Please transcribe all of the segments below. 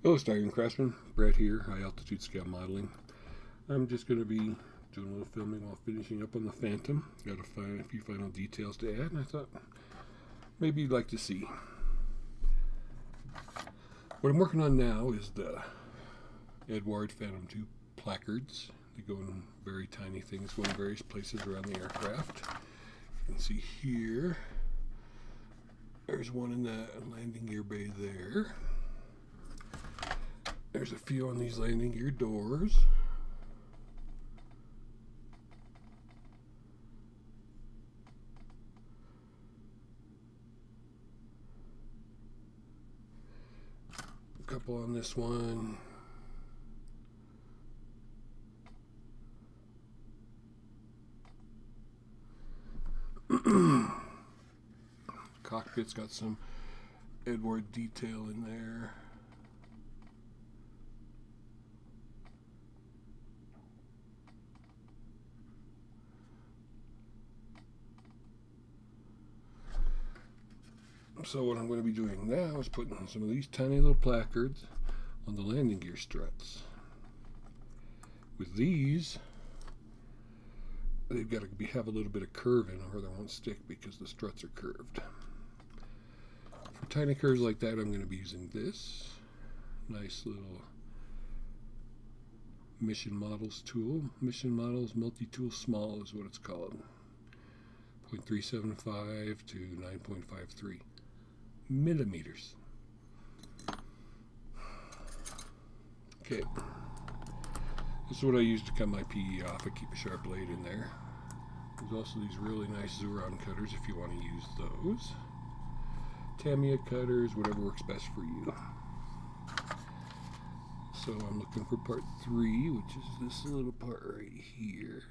Hello, Starting Craftsman. Brett here, high altitude scale modeling. I'm just going to be doing a little filming while finishing up on the Phantom. Got a few final details to add, and I thought maybe you'd like to see. What I'm working on now is the Eduard Phantom 2 placards. They go in very tiny things, go in various places around the aircraft. You can see here, there's one in the landing gear bay there. There's a few on these landing gear doors. A couple on this one. Cockpit's got some Eduard detail in there. So what I'm going to be doing now is putting some of these tiny little placards on the landing gear struts. With these, they've got to have a little bit of curve in them or they won't stick because the struts are curved. For tiny curves like that, I'm going to be using this nice little Mission Models tool. Mission Models Multi-Tool Small is what it's called. 0.375 to 9.53 millimeters. Okay, this is what I use to cut my PE off. I keep a sharp blade in there. There's also these really nice Xuron cutters if you want to use those. Tamiya cutters, whatever works best for you. So I'm looking for part 3, which is this little part right here.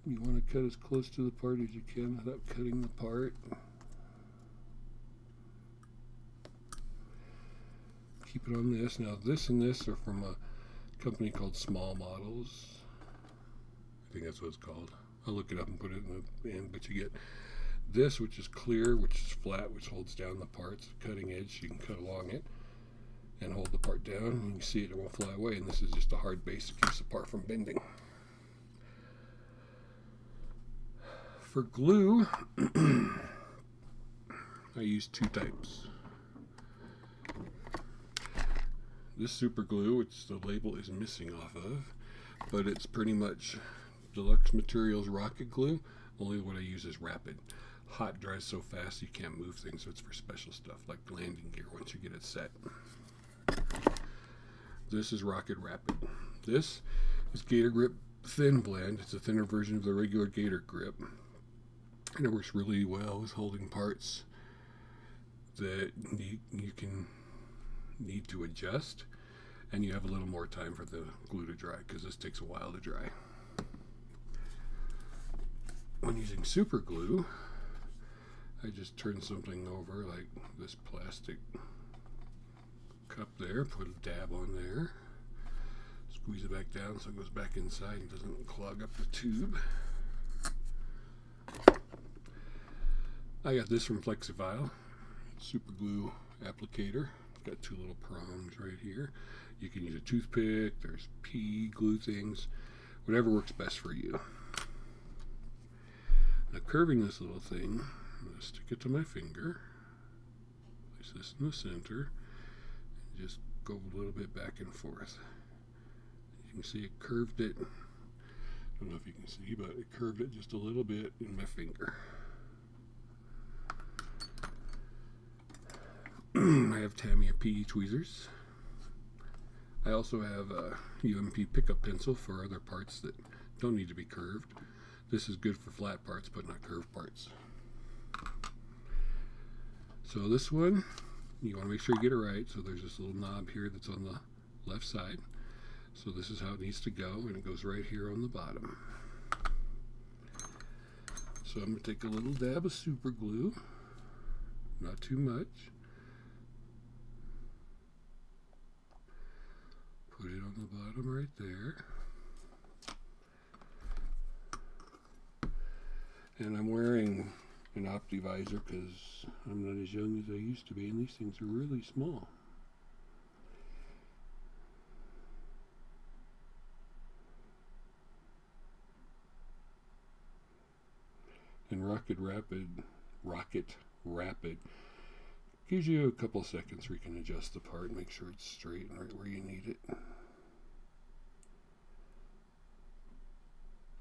You want to cut as close to the part as you can without cutting the part. Keep it on this. Now this and this are from a company called Small Models. I think that's what it's called. I'll look it up and put it in the end, but you get this, which is clear, which is flat, which holds down the parts. Cutting edge, so you can cut along it and hold the part down. And you can see it won't fly away, and this is just a hard base that keeps the part from bending. For glue, I use 2 types. This super glue, which the label is missing off of, but it's pretty much Deluxe Materials rocket glue, only what I use is rapid. Hot dries so fast you can't move things, so it's for special stuff like landing gear once you get it set. This is Rocket Rapid. This is Gator Grip Thin Blend. It's a thinner version of the regular Gator Grip. And it works really well with holding parts that you can need to adjust, and you have a little more time for the glue to dry because this takes a while to dry. When using super glue, I just turn something over like this plastic cup there, put a dab on there, squeeze it back down so it goes back inside and doesn't clog up the tube. I got this from Flexifile, super glue applicator. It's got 2 little prongs right here. You can use a toothpick, there's PE glue things, whatever works best for you. Now curving this little thing, I'm going to stick it to my finger, place this in the center, and just go a little bit back and forth. You can see it curved it, I don't know if you can see, but it curved it just a little bit in my finger. I have Tamiya PE tweezers. I also have a UMP pickup pencil for other parts that don't need to be curved. This is good for flat parts but not curved parts. So this one, you want to make sure you get it right. So there's this little knob here that's on the left side. So this is how it needs to go, and it goes right here on the bottom. So I'm going to take a little dab of super glue, not too much. Put it on the bottom right there. And I'm wearing an optivisor because I'm not as young as I used to be, and these things are really small. And Rocket Rapid gives you a couple seconds where you can adjust the part and make sure it's straight and right where you need it.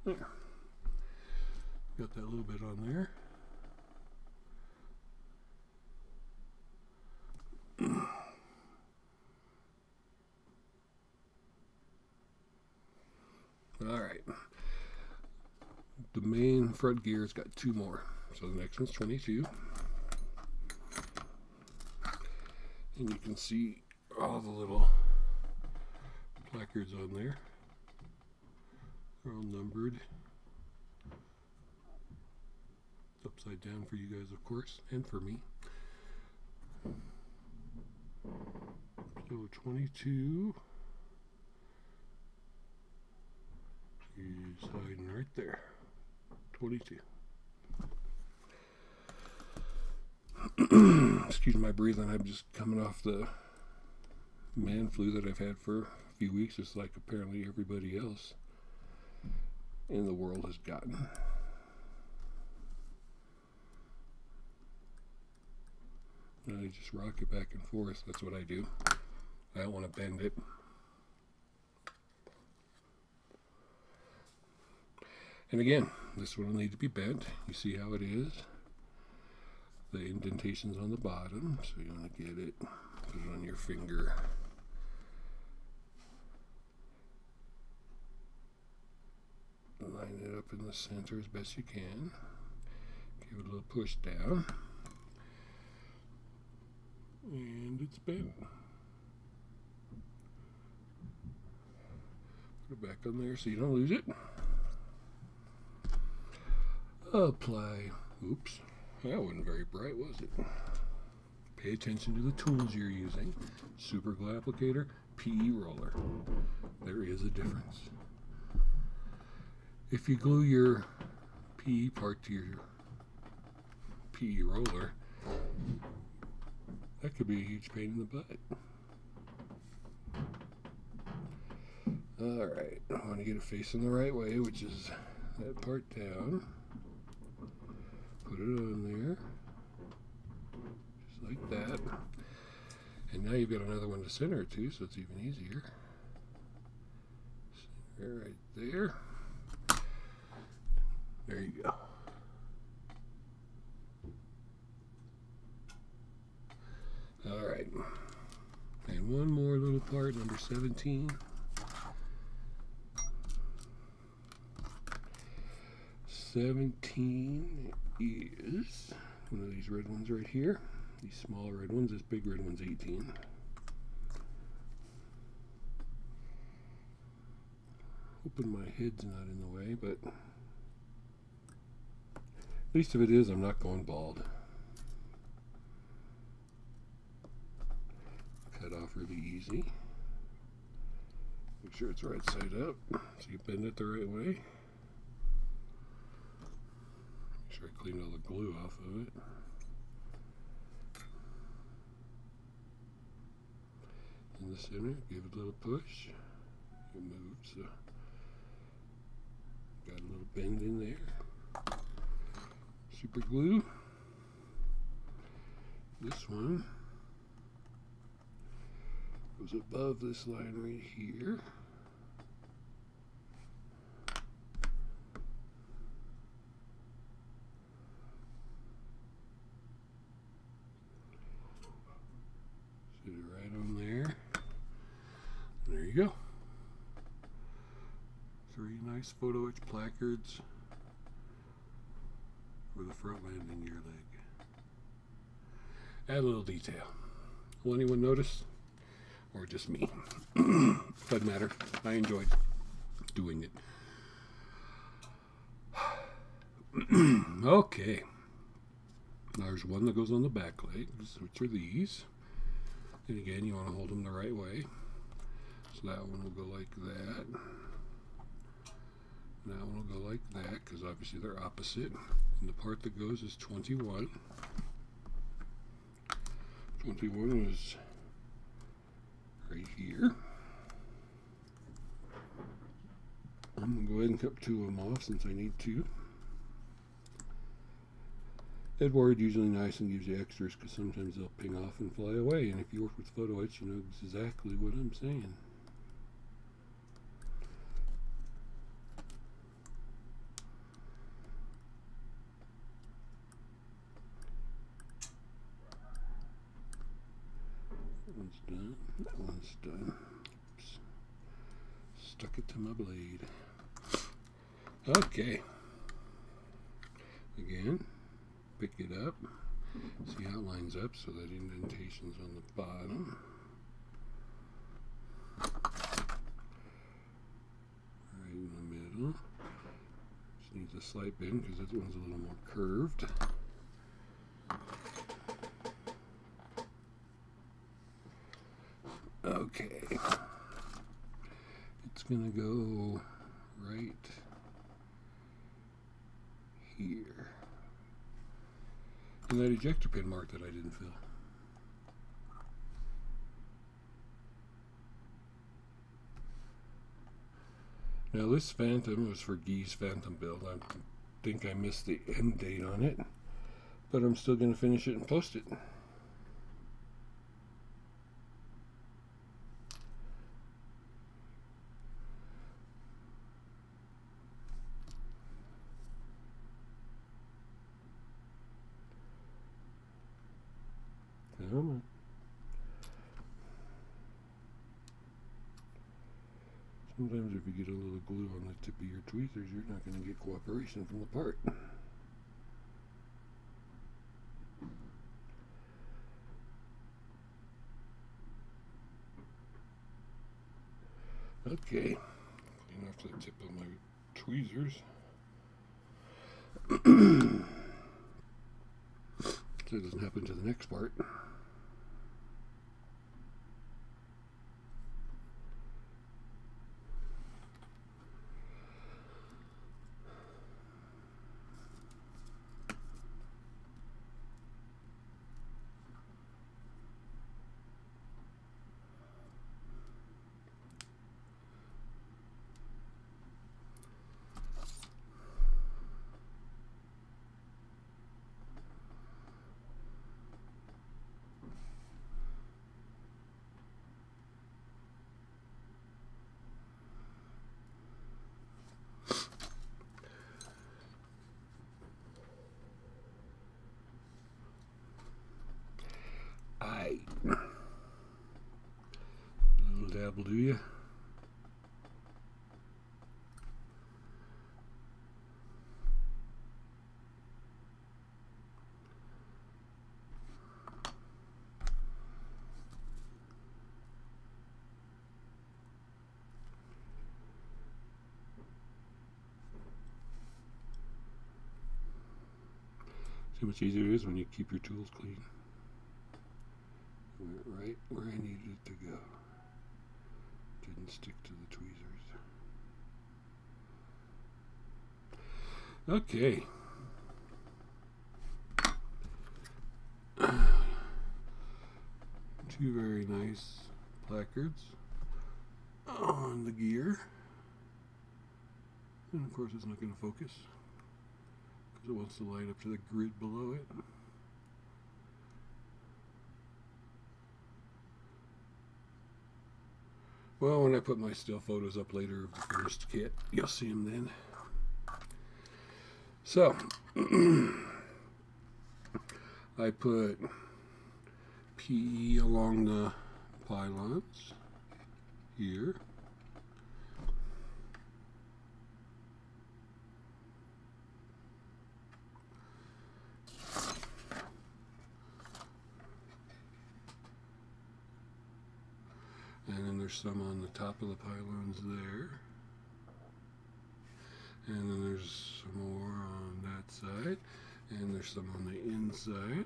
There. Got that little bit on there. Alright. The main front gear's got 2 more. So the next one's 22. And you can see all the little placards on there. They're all numbered. Upside down for you guys, of course, and for me. So 22 is hiding right there. 22. Excuse my breathing, I'm just coming off the man flu that I've had for a few weeks, just like apparently everybody else in the world has gotten. And I just rock it back and forth. That's what I do. I don't want to bend it. And again, this one will need to be bent. You see how it is? The indentation's on the bottom, so you want to get it, put it on your finger. Line it up in the center as best you can. Give it a little push down. And it's bent. Put it back on there so you don't lose it. Apply. Oops. That wasn't very bright, was it? Pay attention to the tools you're using. Super glue applicator, PE roller. There is a difference. If you glue your PE part to your PE roller, that could be a huge pain in the butt. Alright, I want to get it facing the right way, which is that part down. Put it on there, just like that. And now you've got another one to center it to, so it's even easier. Center right there. There you go. Alright. And one more little part, number 17. 17 is one of these red ones right here. These smaller red ones, this big red one's 18. Hoping my head's not in the way, but at least if it is, I'm not going bald. Cut off really easy. Make sure it's right side up, so you bend it the right way. Make sure I clean all the glue off of it. In the center, give it a little push. It moves. So got a little bend in there. Super glue. This one goes above this line right here. Sit it right on there. There you go. 3 nice photo-etch placards for the front landing gear leg. Add a little detail. Will anyone notice? Or just me? Doesn't matter. I enjoyed doing it. Okay. There's one that goes on the back leg, which are these. And again, you want to hold them the right way. So that one will go like that. That one will go like that, because obviously they're opposite. And the part that goes is 21. 21 is right here. I'm going to go ahead and cut 2 of them off since I need to. Eduard usually nice and gives you extras because sometimes they'll ping off and fly away. And if you work with photo-etch, you know exactly what I'm saying. That one's done. That one's done. Oops. Stuck it to my blade. Okay. Again, pick it up. See how it lines up so that indentation's on the bottom. Right in the middle. Just needs a slight bend because that one's a little more curved. Okay. It's gonna go right here. And that ejector pin mark that I didn't fill. Now this Phantom was for Guy's Phantom build. I think I missed the end date on it, but I'm still going to finish it and post it. Come on. Sometimes if you get a little glue on the tip of your tweezers, you're not going to get cooperation from the part. Okay, clean off the tip of my tweezers. So it doesn't happen to the next part. A little dabble, do you? See how much easier it is when you keep your tools clean. Went right where I needed it to go. Didn't stick to the tweezers. Okay. Two very nice placards on the gear. And of course it's not going to focus because it wants to line up to the grid below it. Well, when I put my still photos up later of the finished kit, you'll see them then. So, I put PE along the pylons here. And then there's some on the top of the pylons there. And then there's some more on that side. And there's some on the inside.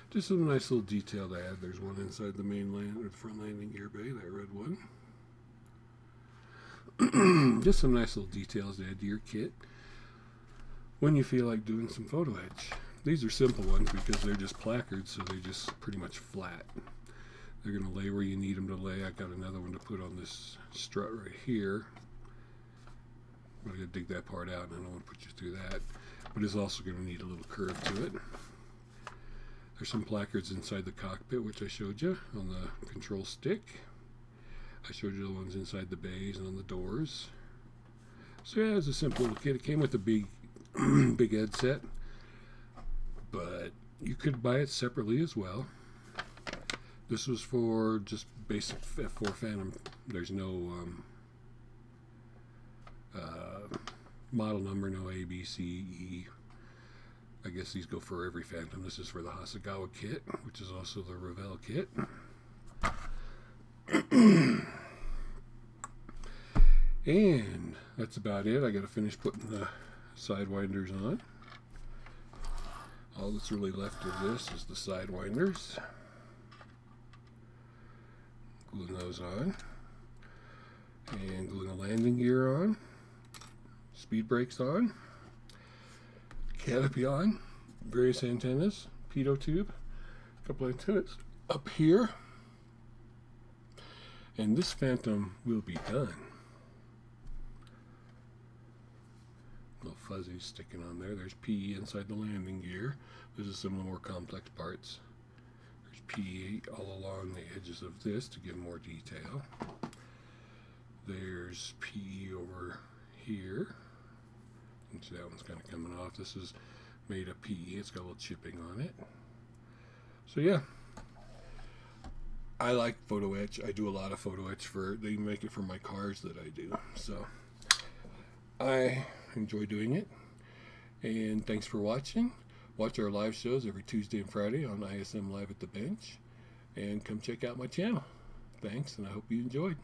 Just some nice little detail to add. There's one inside the main land or the front landing gear bay, that red one. Just some nice little details to add to your kit when you feel like doing some photo etch. These are simple ones because they're just placards, so they're just pretty much flat. They're going to lay where you need them to lay. I got another one to put on this strut right here. I'm going to dig that part out, and I don't want to put you through that. But it's also going to need a little curve to it. There's some placards inside the cockpit, which I showed you on the control stick. I showed you the ones inside the bays and on the doors. So yeah, it's a simple little kit. It came with a big big Ed set, but you could buy it separately as well. This was for just basic F-4 Phantom. There's no model number, no A, B, C, E. I guess these go for every Phantom. This is for the Hasegawa kit, which is also the Revell kit. And that's about it. I got to finish putting the sidewinders on. All that's really left of this is the sidewinders. Gluing those on. And gluing the landing gear on. Speed brakes on. Canopy on. Various antennas. Pitot tube. A couple antennas up here. And this Phantom will be done. Little fuzzies sticking on there. There's PE inside the landing gear. This is some of the more complex parts. There's PE all along the edges of this to give more detail. There's PE over here. You can see that one's kind of coming off. This is made of PE. It's got a little chipping on it. So yeah, I like photo etch. I do a lot of photo etch they make it for my cars that I do. So I enjoy doing it. And thanks for watching. Watch our live shows every Tuesday and Friday on ISM Live at the Bench. And come check out my channel. Thanks, and I hope you enjoyed.